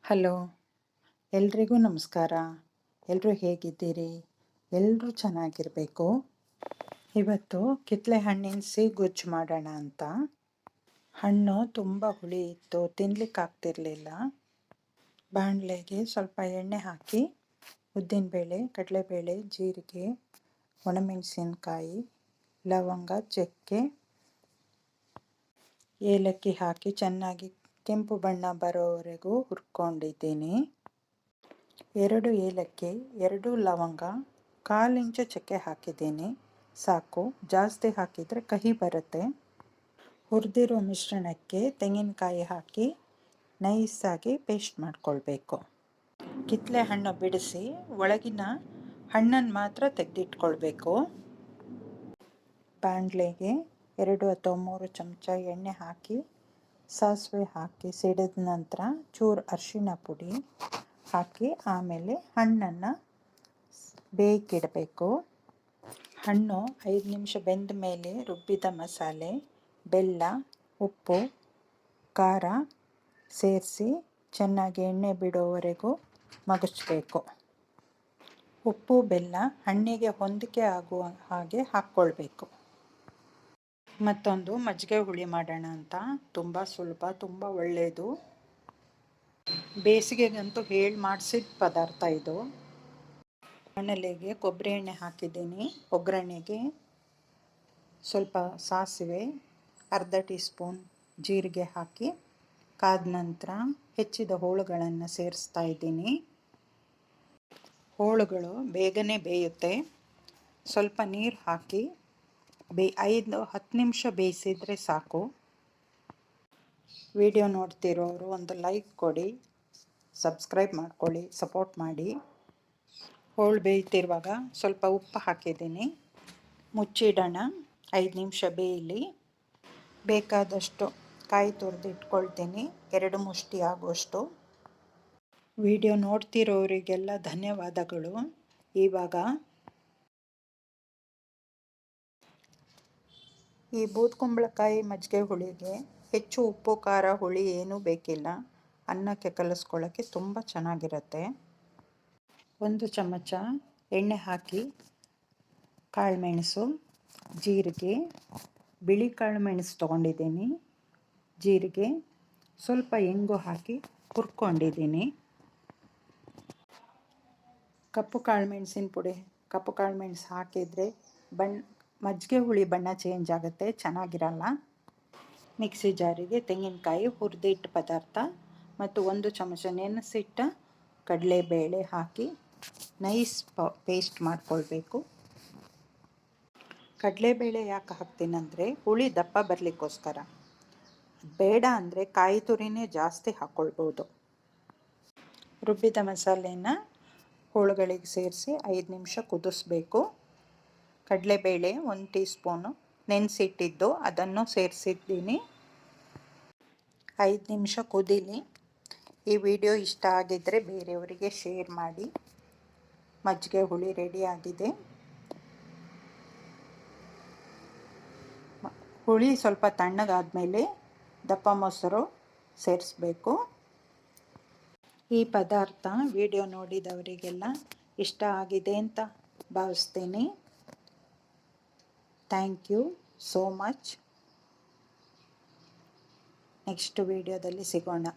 Hello, ಎಲ್ರಿಗೂ ನಮಸ್ಕಾರ. ಎಲ್ಲರೂ ಹೇಗಿದ್ದೀರಿ? ಎಲ್ಲರೂ ಚೆನ್ನಾಗಿರಬೇಕು. ಇವತ್ತು ಕಿತ್ತಳೆ ಹಣ್ಣಿನ ಸಿಗುಜ್ಜು ಮಾಡೋಣ ಅಂತ. ಹಣ್ಣು ತುಂಬ ಹುಳಿ ಇತ್ತು, ತಿನ್ಲಿಕ್ಕಾಗ್ತಿರ್ಲಿಲ್ಲ. ಬಾಣಲೆಗೆ ಸ್ವಲ್ಪ ಎಣ್ಣೆ ಹಾಕಿ ಉದ್ದಿನಬೇಳೆ, ಕಡಲೆಬೇಳೆ, ಜೀರಿಗೆ, ಒಣಮೆಣಸಿನ್ಕಾಯಿ, ಲವಂಗ, ಚಕ್ಕೆ, ಏಲಕ್ಕಿ ಹಾಕಿ ಚೆನ್ನಾಗಿ ಕೆಂಪು ಬಣ್ಣ ಬರೋವರೆಗೂ ಹುರ್ಕೊಂಡಿದ್ದೀನಿ. 2 ಏಲಕ್ಕಿ, 2 ಲವಂಗ, 1/4 ಇಂಚು ಚಕ್ಕೆ ಹಾಕಿದ್ದೀನಿ. ಸಾಕು, ಜಾಸ್ತಿ ಹಾಕಿದರೆ ಕಹಿ ಬರುತ್ತೆ. ಹುರಿದಿರೋ ಮಿಶ್ರಣಕ್ಕೆ ತೆಂಗಿನಕಾಯಿ ಹಾಕಿ ನೈಸಾಗಿ ಪೇಸ್ಟ್ ಮಾಡ್ಕೊಳ್ಬೇಕು. ಕಿತ್ತಳೆ ಹಣ್ಣು ಬಿಡಿಸಿ ಒಳಗಿನ ಹಣ್ಣನ್ನು ಮಾತ್ರ ತೆಗೆದಿಟ್ಕೊಳ್ಬೇಕು. ಬಾಣಲೆಗೆ 2 ಅಥವಾ 3 ಚಮಚ ಎಣ್ಣೆ ಹಾಕಿ ಸಾಸಿವೆ ಹಾಕಿ ಸಿಡಿದ ನಂತರ ಚೂರು ಅರಿಶಿಣ ಪುಡಿ ಹಾಕಿ ಆಮೇಲೆ ಹಣ್ಣನ್ನು ಬೇಯ್ಕಿಡಬೇಕು. ಹಣ್ಣು 5 ನಿಮಿಷ ಬೆಂದ ಮೇಲೆ ರುಬ್ಬಿದ ಮಸಾಲೆ, ಬೆಲ್ಲ, ಉಪ್ಪು, ಖಾರ ಸೇರಿಸಿ ಚೆನ್ನಾಗಿ ಎಣ್ಣೆ ಬಿಡೋವರೆಗೂ ಮಗಚಬೇಕು. ಉಪ್ಪು ಬೆಲ್ಲ ಹಣ್ಣಿಗೆ ಹೊಂದಿಕೆ ಆಗುವ ಹಾಗೆ ಹಾಕ್ಕೊಳ್ಬೇಕು. ಮತ್ತೊಂದು ಮಜ್ಜಿಗೆ ಹುಳಿ ಮಾಡೋಣ ಅಂತ. ತುಂಬ ಸುಲಭ, ತುಂಬ ಒಳ್ಳೆಯದು. ಬೇಸಿಗೆಗಂತೂ ಹೇಳಿ ಮಾಡಿಸಿದ ಪದಾರ್ಥ ಇದು. ಬಾಣಲೆಗೆ ಕೊಬ್ಬರಿ ಎಣ್ಣೆ ಹಾಕಿದ್ದೀನಿ. ಒಗ್ಗರಣೆಗೆ ಸ್ವಲ್ಪ ಸಾಸಿವೆ, ಅರ್ಧ ಟೀ ಸ್ಪೂನ್ ಜೀರಿಗೆ ಹಾಕಿ ಕಾದ ನಂತರ ಹೆಚ್ಚಿದ ಹೋಳುಗಳನ್ನು ಸೇರಿಸ್ತಾ ಇದ್ದೀನಿ. ಹೋಳುಗಳು ಬೇಗನೆ ಬೇಯುತ್ತೆ. ಸ್ವಲ್ಪ ನೀರು ಹಾಕಿ 5-10 ನಿಮಿಷ ಬೇಯಿಸಿದರೆ ಸಾಕು. ವಿಡಿಯೋ ನೋಡ್ತಿರೋರು ಒಂದು ಲೈಕ್ ಕೊಡಿ, ಸಬ್ಸ್ಕ್ರೈಬ್ ಮಾಡ್ಕೊಳ್ಳಿ, ಸಪೋರ್ಟ್ ಮಾಡಿ. ಹೋಳು ಬೇಯ್ತಿರುವಾಗ ಸ್ವಲ್ಪ ಉಪ್ಪು ಹಾಕಿದ್ದೀನಿ. ಮುಚ್ಚಿಡೋಣ, 5 ನಿಮಿಷ ಬೇಯಲಿ. ಬೇಕಾದಷ್ಟು ಕಾಯಿ ತುರಿದು ಇಟ್ಕೊಳ್ತೀನಿ, 2 ಮುಷ್ಟಿ ಆಗುವಷ್ಟು. ವಿಡಿಯೋ ನೋಡ್ತಿರೋರಿಗೆಲ್ಲ ಧನ್ಯವಾದಗಳು. ಇವಾಗ ಈ ಬೂದ್ಕುಂಬಳಕಾಯಿ ಮಜ್ಜಿಗೆ ಹುಳಿಗೆ ಹೆಚ್ಚು ಉಪ್ಪು, ಖಾರ, ಹುಳಿ ಏನೂ ಬೇಕಿಲ್ಲ. ಅನ್ನಕ್ಕೆ ಕಲಿಸ್ಕೊಳ್ಳೋಕ್ಕೆ ತುಂಬ ಚೆನ್ನಾಗಿರುತ್ತೆ. 1 ಚಮಚ ಎಣ್ಣೆ ಹಾಕಿ ಕಾಳುಮೆಣಸು, ಜೀರಿಗೆ, ಬಿಳಿ ಕಾಳುಮೆಣಸು ತೊಗೊಂಡಿದ್ದೀನಿ, ಜೀರಿಗೆ, ಸ್ವಲ್ಪ ಇಂಗು ಹಾಕಿ ಹುರ್ಕೊಂಡಿದ್ದೀನಿ. ಕಪ್ಪು ಕಾಳುಮೆಣಸು ಹಾಕಿದರೆ ಮಜ್ಜಿಗೆ ಹುಳಿ ಬಣ್ಣ ಚೇಂಜ್ ಆಗುತ್ತೆ, ಚೆನ್ನಾಗಿರಲ್ಲ. ಮಿಕ್ಸಿ ಜಾರಿಗೆ ತೆಂಗಿನಕಾಯಿ, ಹುರಿದಿಟ್ಟ ಪದಾರ್ಥ ಮತ್ತು 1 ಚಮಚ ನೆನೆಸಿಟ್ಟ ಕಡಲೆಬೇಳೆ ಹಾಕಿ ನೈಸ್ ಪೇಸ್ಟ್ ಮಾಡ್ಕೊಳ್ಬೇಕು. ಕಡಲೆಬೇಳೆ ಯಾಕೆ ಹಾಕ್ತೀನಂದರೆ ಹುಳಿ ದಪ್ಪ ಬರಲಿಕ್ಕೋಸ್ಕರ. ಬೇಡ ಅಂದರೆ ಕಾಯಿ ತುರಿನೇ ಜಾಸ್ತಿ ಹಾಕ್ಕೊಳ್ಬೋದು. ರುಬ್ಬಿದ ಮಸಾಲೆನ ಹೋಳುಗಳಿಗೆ ಸೇರಿಸಿ 5 ನಿಮಿಷ ಕುದಿಸ್ಬೇಕು. ಕಡಲೆಬೇಳೆ 1 ಟೀ ಸ್ಪೂನು ನೆನೆಸಿಟ್ಟಿದ್ದು ಅದನ್ನು ಸೇರಿಸಿದ್ದೀನಿ. 5 ನಿಮಿಷ ಕುದೀಲಿ. ಈ ವಿಡಿಯೋ ಇಷ್ಟ ಆಗಿದ್ದರೆ ಬೇರೆಯವರಿಗೆ ಶೇರ್ ಮಾಡಿ. ಮಜ್ಜಿಗೆ ಹುಳಿ ರೆಡಿಯಾಗಿದೆ. ಹುಳಿ ಸ್ವಲ್ಪ ತಣ್ಣಗಾದಮೇಲೆ ದಪ್ಪ ಮೊಸರು ಸೇರಿಸ್ಬೇಕು. ಈ ಪದಾರ್ಥ ವಿಡಿಯೋ ನೋಡಿದವರಿಗೆಲ್ಲ ಇಷ್ಟ ಆಗಿದೆ ಅಂತ ಭಾವಿಸ್ತೀನಿ. Thank you so much. Next ವಿಡಿಯೋದಲ್ಲಿ ಸಿಗೋಣ.